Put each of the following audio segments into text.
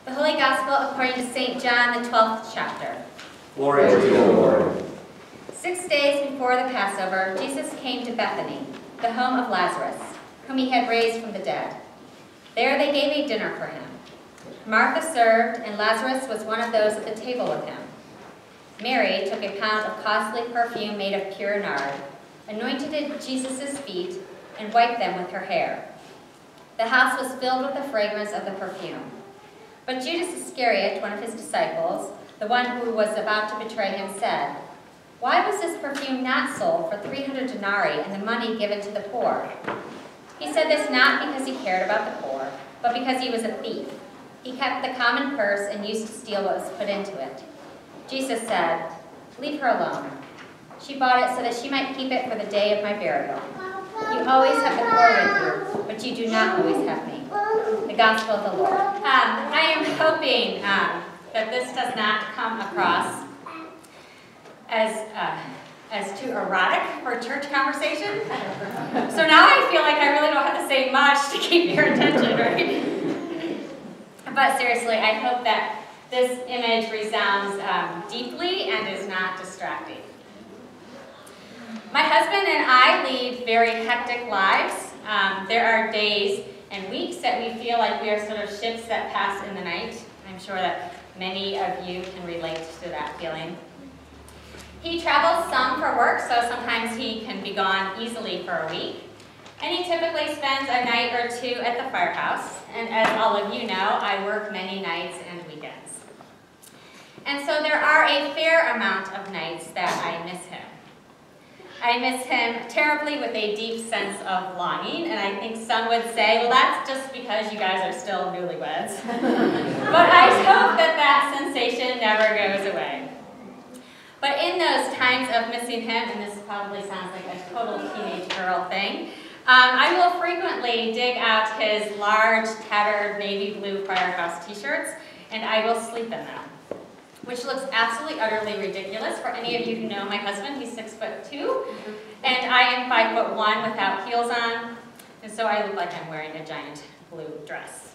The Holy Gospel according to St. John, the 12th chapter. Glory to you, Lord. 6 days before the Passover, Jesus came to Bethany, the home of Lazarus, whom he had raised from the dead. There they gave a dinner for him. Martha served, and Lazarus was one of those at the table with him. Mary took a pound of costly perfume made of pure nard, anointed Jesus' feet, and wiped them with her hair. The house was filled with the fragrance of the perfume. But Judas Iscariot, one of his disciples, the one who was about to betray him, said, "Why was this perfume not sold for 300 denarii and the money given to the poor?" He said this not because he cared about the poor, but because he was a thief. He kept the common purse and used to steal what was put into it. Jesus said, "Leave her alone. She bought it so that she might keep it for the day of my burial. You always have the poor with you, but you do not always have me." The Gospel of the Lord. I am hoping that this does not come across as too erotic for church conversation. So now I feel like I really don't have to say much to keep your attention, right? But seriously, I hope that this image resounds deeply and is not distracting. My husband and I lead very hectic lives. There are days and weeks that we feel like we are sort of ships that pass in the night. I'm sure that many of you can relate to that feeling. He travels some for work, so sometimes he can be gone easily for a week. And he typically spends a night or two at the firehouse. And as all of you know, I work many nights and weekends. And so there are a fair amount of nights that I miss him. I miss him terribly with a deep sense of longing, and I think some would say, well, that's just because you guys are still newlyweds. But I hope that that sensation never goes away. But in those times of missing him, and this probably sounds like a total teenage girl thing, I will frequently dig out his large, tattered navy blue firehouse t-shirts, and I will sleep in them, which looks absolutely, utterly ridiculous for any of you who know my husband. He's 6'2", and I am 5'1" without heels on, and so I look like I'm wearing a giant blue dress.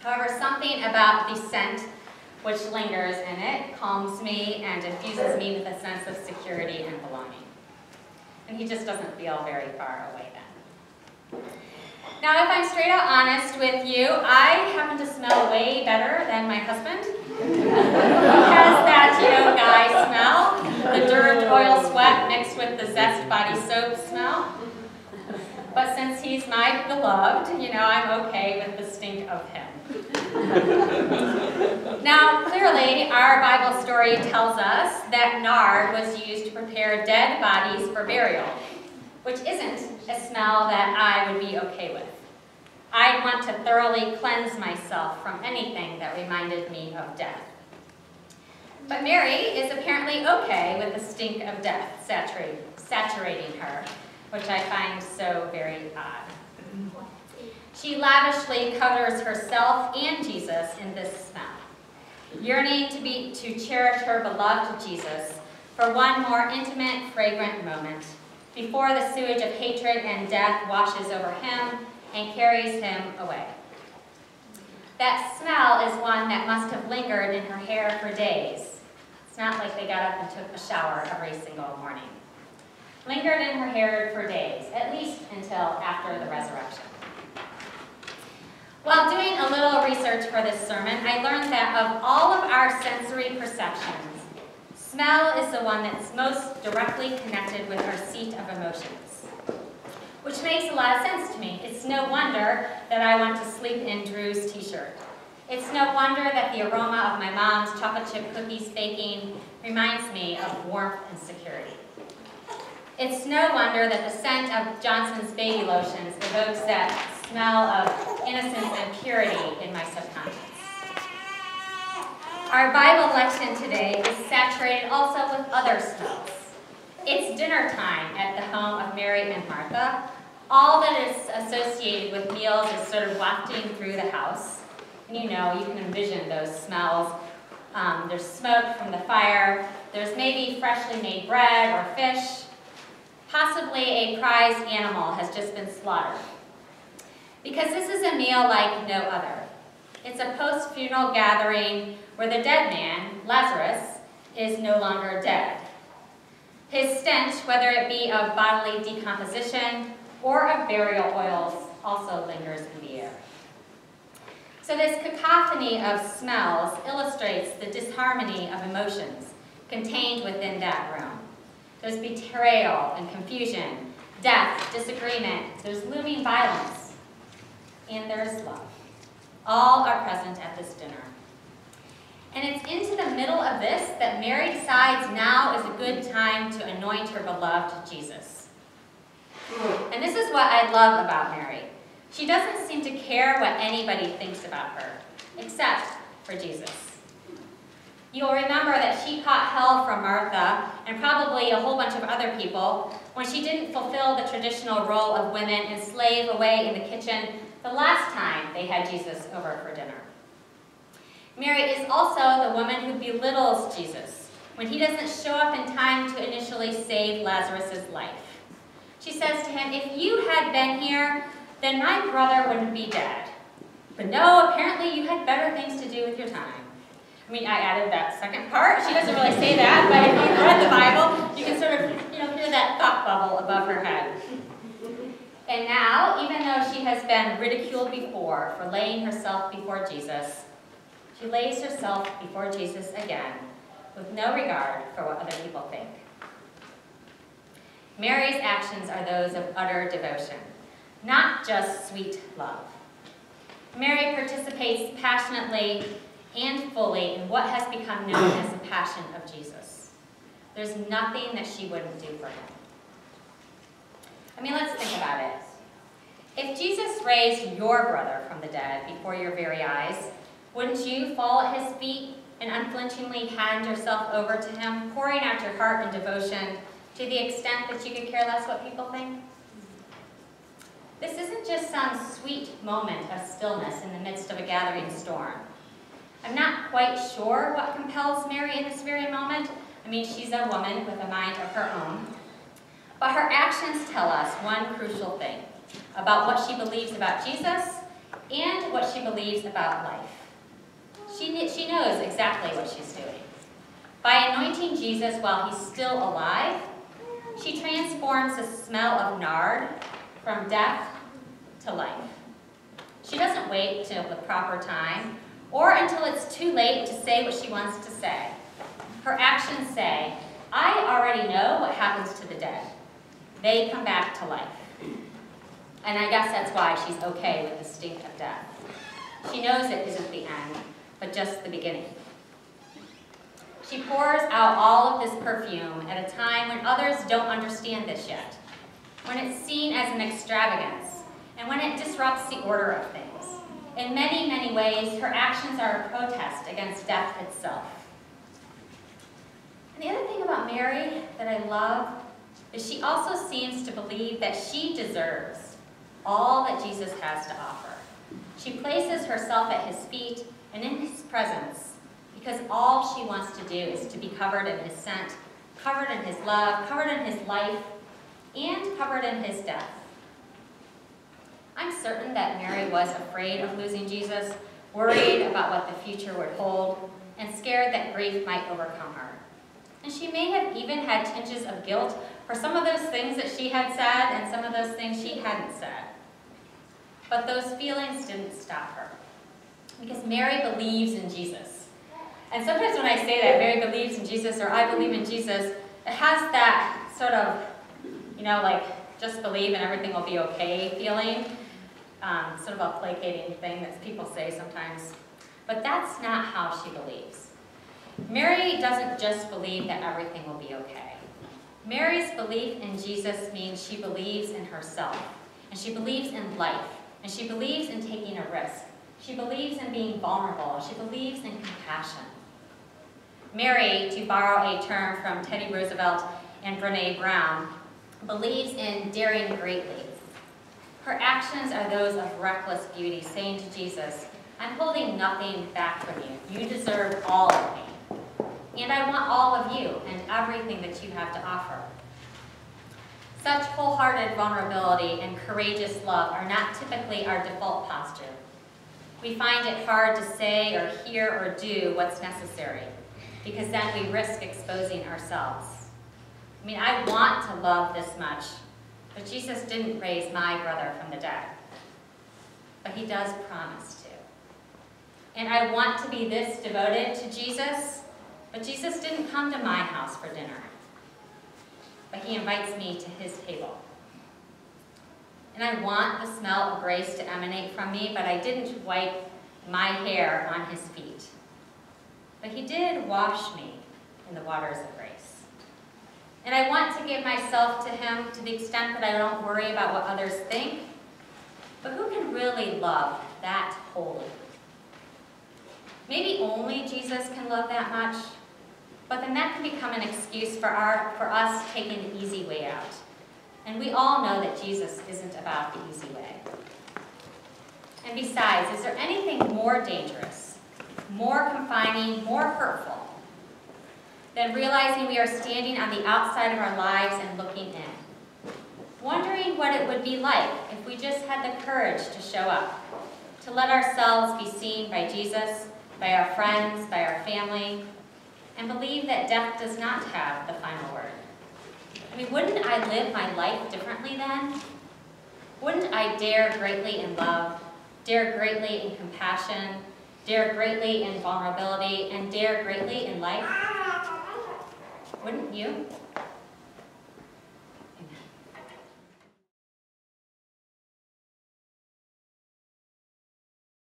However, something about the scent which lingers in it calms me and infuses me with a sense of security and belonging. And he just doesn't feel very far away then. Now, if I'm straight out honest with you, I happen to smell way better than my husband. He has that, guy smell, the dirt, oil, sweat mixed with the Zest body soap smell. But since he's my beloved, I'm okay with the stink of him. Now, clearly, our Bible story tells us that nard was used to prepare dead bodies for burial, which isn't a smell that I would be okay with. I'd want to thoroughly cleanse myself from anything that reminded me of death. But Mary is apparently okay with the stink of death saturating her, which I find so very odd. She lavishly covers herself and Jesus in this smell, yearning to cherish her beloved Jesus for one more intimate, fragrant moment before the sewage of hatred and death washes over him and carries him away. That smell is one that must have lingered in her hair for days. It's not like they got up and took a shower every single morning. Lingered in her hair for days, at least until after the resurrection. While doing a little research for this sermon, I learned that of all of our sensory perceptions, smell is the one that's most directly connected with our seat of emotions, which makes a lot of sense to me. It's no wonder that I want to sleep in Drew's t-shirt. It's no wonder that the aroma of my mom's chocolate chip cookies baking reminds me of warmth and security. It's no wonder that the scent of Johnson's baby lotions evokes that smell of innocence and purity in my subconscious. Our Bible lesson today is saturated also with other smells. It's dinner time at the home of Mary and Martha. All that is associated with meals is sort of wafting through the house. And you can envision those smells. There's smoke from the fire. There's maybe freshly made bread or fish. Possibly a prized animal has just been slaughtered. Because this is a meal like no other. It's a post-funeral gathering where the dead man, Lazarus, is no longer dead. His stench, whether it be of bodily decomposition or of burial oils, also lingers in the air. So this cacophony of smells illustrates the disharmony of emotions contained within that room. There's betrayal and confusion, death, disagreement, there's looming violence, and there's love. All are present at this dinner. And it's into the middle of this that Mary decides now is a good time to anoint her beloved Jesus. And this is what I love about Mary. She doesn't seem to care what anybody thinks about her, except for Jesus. You'll remember that she caught hell from Martha and probably a whole bunch of other people when she didn't fulfill the traditional role of women and slave away in the kitchen the last time they had Jesus over for dinner. Mary is also the woman who belittles Jesus when he doesn't show up in time to initially save Lazarus' life. She says to him, "If you had been here, then my brother wouldn't be dead. But no, apparently you had better things to do with your time." I mean, I added that second part. She doesn't really say that, but if you've read the Bible, you can sort of, hear that thought bubble above her head. And now, even though she has been ridiculed before for laying herself before Jesus, she lays herself before Jesus again with no regard for what other people think. Mary's actions are those of utter devotion, not just sweet love. Mary participates passionately and fully in what has become known as the Passion of Jesus. There's nothing that she wouldn't do for him. I mean, let's think about it. If Jesus raised your brother from the dead before your very eyes, wouldn't you fall at his feet and unflinchingly hand yourself over to him, pouring out your heart and devotion to the extent that you could care less what people think? This isn't just some sweet moment of stillness in the midst of a gathering storm. I'm not quite sure what compels Mary in this very moment. I mean, she's a woman with a mind of her own. But her actions tell us one crucial thing about what she believes about Jesus and what she believes about life. She knows exactly what she's doing. By anointing Jesus while he's still alive, she transforms the smell of nard from death to life. She doesn't wait till the proper time or until it's too late to say what she wants to say. Her actions say, "I already know what happens to the dead. They come back to life." And I guess that's why she's okay with the stink of death. She knows it isn't the end, but just the beginning. She pours out all of this perfume at a time when others don't understand this yet, when it's seen as an extravagance, and when it disrupts the order of things. In many, many ways, her actions are a protest against death itself. And the other thing about Mary that I love is she also seems to believe that she deserves all that Jesus has to offer. She places herself at his feet and in his presence because all she wants to do is to be covered in his scent, covered in his love, covered in his life, and covered in his death. I'm certain that Mary was afraid of losing Jesus, worried about what the future would hold, and scared that grief might overcome her. And she may have even had tinges of guilt for some of those things that she had said and some of those things she hadn't said. But those feelings didn't stop her, because Mary believes in Jesus. And sometimes when I say that, Mary believes in Jesus, or I believe in Jesus, it has that sort of, like, just believe and everything will be okay feeling. Sort of a placating thing that people say sometimes. But that's not how she believes. Mary doesn't just believe that everything will be okay. Mary's belief in Jesus means she believes in herself, and she believes in life, and she believes in taking a risk. She believes in being vulnerable. She believes in compassion. Mary, to borrow a term from Teddy Roosevelt and Brene Brown, believes in daring greatly. Her actions are those of reckless beauty, saying to Jesus, "I'm holding nothing back from you. You deserve all of me. And I want all of you and everything that you have to offer." Such wholehearted vulnerability and courageous love are not typically our default posture. we find it hard to say or hear or do what's necessary, because then we risk exposing ourselves. I mean, I want to love this much, but Jesus didn't raise my brother from the dead. But he does promise to. And I want to be this devoted to Jesus, but Jesus didn't come to my house for dinner. But he invites me to his table. And I want the smell of grace to emanate from me, but I didn't wipe my hair on his feet. But he did wash me in the waters of grace. And I want to give myself to him to the extent that I don't worry about what others think. But who can really love that wholly? Maybe only Jesus can love that much, but then that can become an excuse for us taking the easy way out. And we all know that Jesus isn't about the easy way. And besides, is there anything more dangerous, more confining, more hurtful than realizing we are standing on the outside of our lives and looking in, wondering what it would be like if we just had the courage to show up, to let ourselves be seen by Jesus, by our friends, by our family, and believe that death does not have the final word? I mean, wouldn't I live my life differently then? Wouldn't I dare greatly in love, dare greatly in compassion, dare greatly in vulnerability, and dare greatly in life? Wouldn't you?